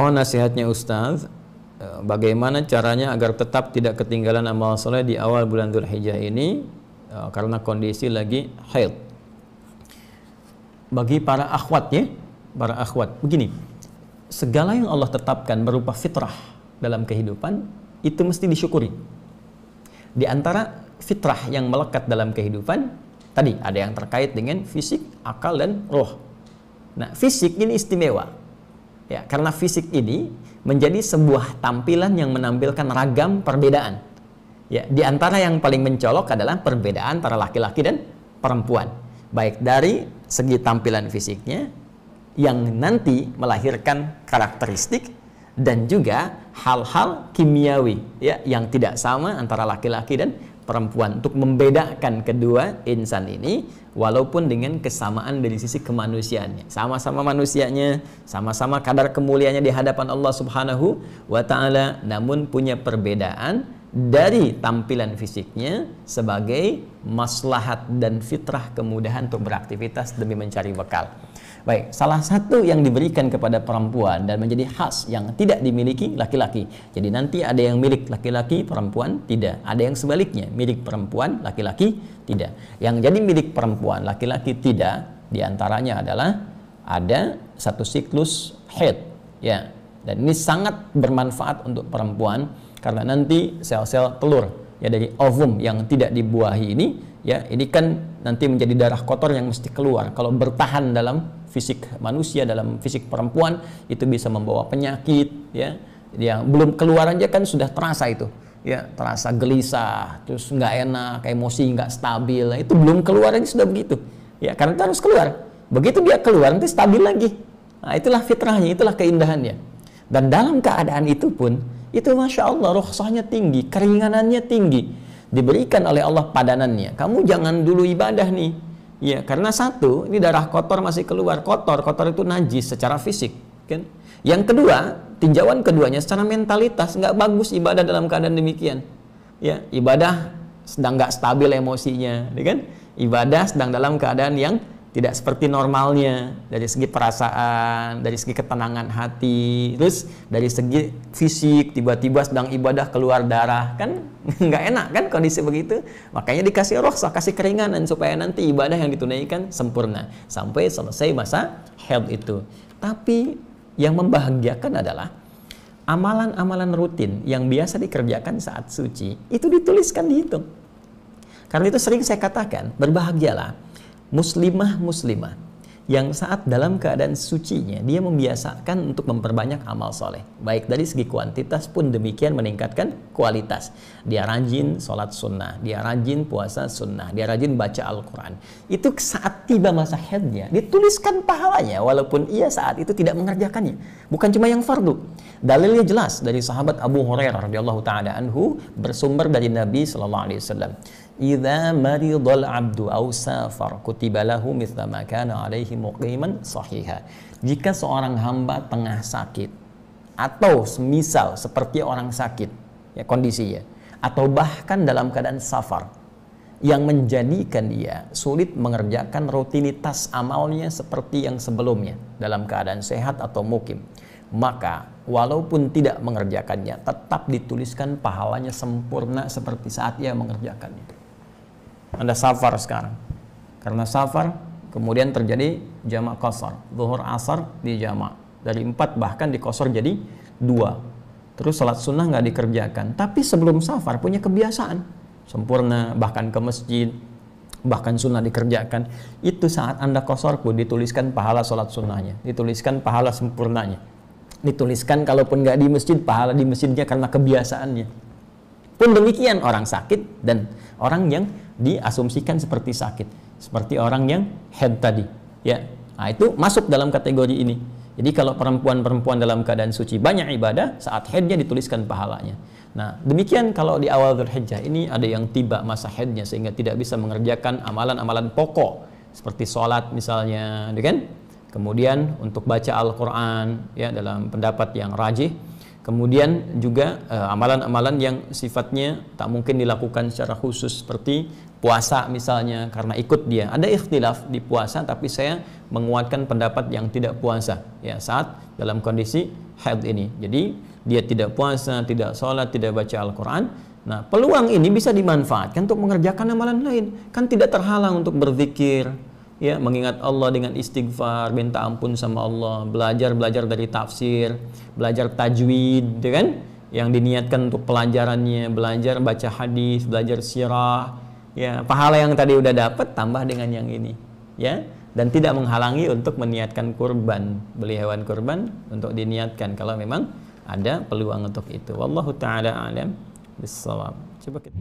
Mohon nasihatnya Ustaz, bagaimana caranya agar tetap tidak ketinggalan amal soleh di awal bulan Dzulhijjah ini karena kondisi lagi haid. Bagi para akhwat ya, para akhwat, begini, segala yang Allah tetapkan berupa fitrah dalam kehidupan itu mesti disyukuri. Di antara fitrah yang melekat dalam kehidupan tadi ada yang terkait dengan fisik, akal dan roh. Nah, fisik ini istimewa. Ya, karena fisik ini menjadi sebuah tampilan yang menampilkan ragam perbedaan. Ya, di antara yang paling mencolok adalah perbedaan para laki-laki dan perempuan. Baik dari segi tampilan fisiknya yang nanti melahirkan karakteristik dan juga hal-hal kimiawi ya yang tidak sama antara laki-laki dan perempuan untuk membedakan kedua insan ini walaupun dengan kesamaan dari sisi kemanusiaannya. Sama-sama manusianya, sama-sama kadar kemuliaannya di hadapan Allah Subhanahu wa taala, namun punya perbedaan dari tampilan fisiknya sebagai maslahat dan fitrah kemudahan untuk beraktivitas demi mencari bekal. Baik, salah satu yang diberikan kepada perempuan dan menjadi khas yang tidak dimiliki laki-laki. Jadi nanti ada yang milik laki-laki, perempuan tidak. Ada yang sebaliknya, milik perempuan, laki-laki tidak. Yang jadi milik perempuan, laki-laki tidak, diantaranya adalah ada satu siklus haid. Ya, dan ini sangat bermanfaat untuk perempuan karena nanti sel-sel telur ya dari ovum yang tidak dibuahi ini ya ini kan nanti menjadi darah kotor yang mesti keluar. Kalau bertahan dalam fisik manusia, dalam fisik perempuan itu bisa membawa penyakit ya yang belum keluar aja kan sudah terasa itu ya, terasa gelisah, terus nggak enak, emosi nggak stabil. Nah, itu belum keluar aja sudah begitu ya, karena itu harus keluar. Begitu dia keluar nanti stabil lagi. Nah, itulah fitrahnya, itulah keindahannya. Dan dalam keadaan itu pun itu masya Allah rukhsahnya tinggi, keringanannya tinggi, diberikan oleh Allah padanannya. Kamu jangan dulu ibadah nih ya, karena satu, ini darah kotor masih keluar. Kotor itu najis secara fisik kan? Yang kedua, tinjauan keduanya secara mentalitas nggak bagus ibadah dalam keadaan demikian ya. Ibadah sedang nggak stabil emosinya ya kan? Ibadah sedang dalam keadaan yang tidak seperti normalnya dari segi perasaan, dari segi ketenangan hati, terus dari segi fisik tiba-tiba sedang ibadah keluar darah kan nggak enak kan kondisi begitu. Makanya dikasih rukhsah, kasih keringanan supaya nanti ibadah yang ditunaikan sempurna sampai selesai masa haid itu. Tapi yang membahagiakan adalah amalan-amalan rutin yang biasa dikerjakan saat suci itu dituliskan, dihitung. Karena itu sering saya katakan, berbahagialah muslimah yang saat dalam keadaan sucinya dia membiasakan untuk memperbanyak amal soleh, baik dari segi kuantitas pun demikian meningkatkan kualitas. Dia rajin sholat sunnah, dia rajin puasa sunnah, dia rajin baca Al-Quran. Itu saat tiba masa haidnya dituliskan pahalanya walaupun ia saat itu tidak mengerjakannya. Bukan cuma yang fardu. Dalilnya jelas dari sahabat Abu Hurairah radhiyallahu taala anhu, bersumber dari Nabi sallallahu alaihi wasallam. Idza maridul abdu aw safar kutiba lahu mithla ma kana alaihi muqiman sahiha. Jika seorang hamba tengah sakit atau semisal seperti orang sakit ya kondisinya, atau bahkan dalam keadaan safar yang menjadikan dia sulit mengerjakan rutinitas amalnya seperti yang sebelumnya dalam keadaan sehat atau mukim, maka walaupun tidak mengerjakannya tetap dituliskan pahalanya sempurna seperti saat ia mengerjakannya. Anda safar sekarang, karena safar kemudian terjadi jamak qasar, zuhur asar di jamak dari 4 bahkan dikosor jadi 2. Terus salat sunnah nggak dikerjakan, tapi sebelum safar punya kebiasaan sempurna, bahkan ke masjid, bahkan sunnah dikerjakan. Itu saat Anda kosor pun dituliskan pahala salat sunnahnya, dituliskan pahala sempurnanya, dituliskan kalaupun nggak di masjid pahala di masjidnya karena kebiasaannya. Pun demikian orang sakit dan orang yang diasumsikan seperti sakit, seperti orang yang haid tadi ya. Nah, itu masuk dalam kategori ini. Jadi kalau perempuan-perempuan dalam keadaan suci banyak ibadah, saat haidnya dituliskan pahalanya. Nah, demikian kalau di awal Dzulhijjah ini ada yang tiba masa haidnya sehingga tidak bisa mengerjakan amalan-amalan pokok seperti sholat misalnya, kan? Kemudian untuk baca Al-Quran ya dalam pendapat yang rajih. Kemudian juga amalan-amalan yang sifatnya tak mungkin dilakukan secara khusus seperti puasa misalnya, karena ikut dia. Ada ikhtilaf di puasa, tapi saya menguatkan pendapat yang tidak puasa ya saat dalam kondisi haid ini. Jadi dia tidak puasa, tidak sholat, tidak baca Al-Quran. Nah, peluang ini bisa dimanfaatkan untuk mengerjakan amalan lain. Kan tidak terhalang untuk berzikir, ya, mengingat Allah dengan istighfar, minta ampun sama Allah, belajar dari tafsir, belajar tajwid, ya kan? Yang diniatkan untuk pelajarannya, belajar baca hadis, belajar sirah, ya, pahala yang tadi udah dapat tambah dengan yang ini, ya. Dan tidak menghalangi untuk meniatkan kurban, beli hewan kurban untuk diniatkan kalau memang ada peluang untuk itu. Wallahu taala alam bissawab. Coba kita